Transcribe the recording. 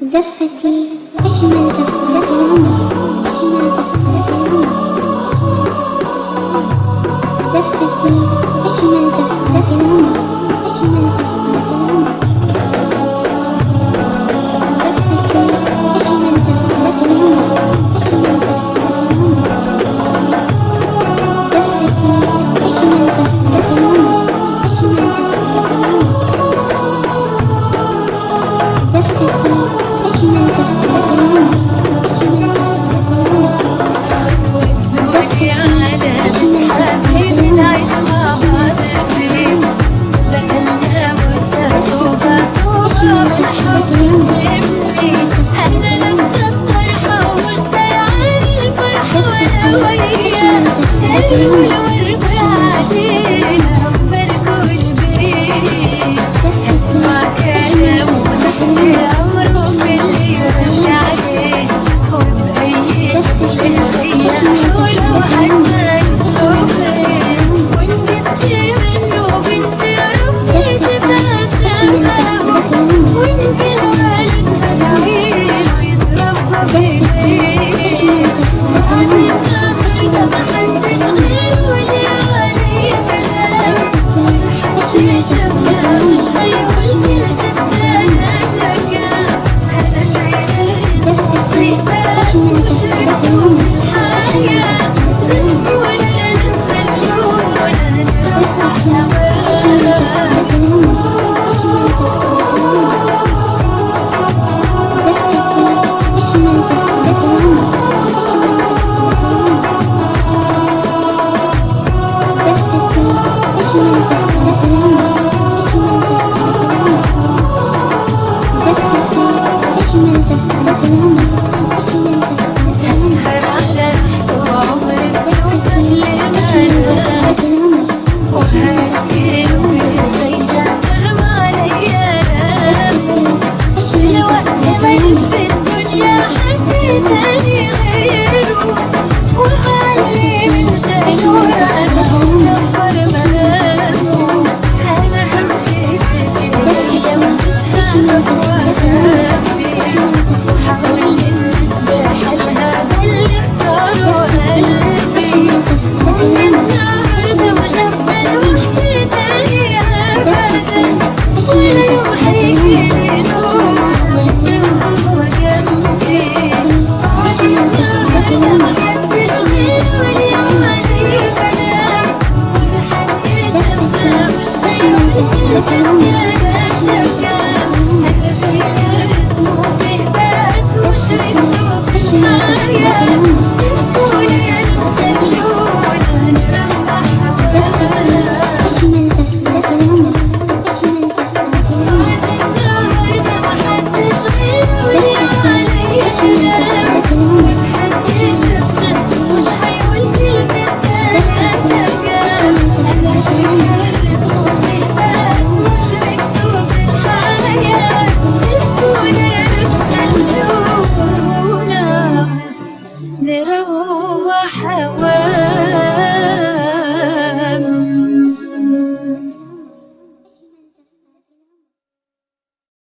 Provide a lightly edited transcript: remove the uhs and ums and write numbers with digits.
زفتي أجمل زف زف العمر، أجمل زف زف العمر. زفتي أجمل زف زف العمر، أجمل زف زف العمر. زفتي أجمل زف زف العمر، أجمل زف زف العمر. زفتي أجمل زف زف العمر، أجمل زف زف العمر. زفتي أجمل زف زف العمر، أجمل زف زف العمر. ودي على حبيبي نعيش مع بعض فين بدلنا مدة طوبة بالحب بنبني. أنا لابسة الطرحة ومش سايعة الفرح وأنا وياه. الورد علينا وبرجوا البيت. هسمع كلامه تحت أمره في اللي يقول عليه، وبأي شكل هريحه لو حتى يطلب خير. وإن جبت منه بنت يا رب تبقى شبهه، وإن الوالد بدعيله يتربى بإيديه. بعد النهارده محدش غيره ليه علي كلام، محدش شافها مش هيقول الكدابة كام. أنا شايلة اسمه في باس وشريكته في الحياة. زفونا ناس خلونا نروح هواها. أسهر على ريحته عمري في يوم قبل ما أنام، وهاكله بإيديا مهما عليا ألام. لوقت ماليش في الدنيا حد تاني غيره، وأعلي من شأنه أنا ومكبر مقامه. أنا همشي في إيديا ومش هخاف وأخبي، وهقول للناس بحالها ده اللي اختاره قلبي. ومن النهارده مش هبقى لوحدي تاني أبدا، ولا يوم هيجيلي نوم من وهو جنبي. بعد النهارده محدش غيره ليه عليه كلام، ومحدش شافها مش هيقول الكدابة كام. أنا شايلة اسمه في باس وشريكته في الحياة.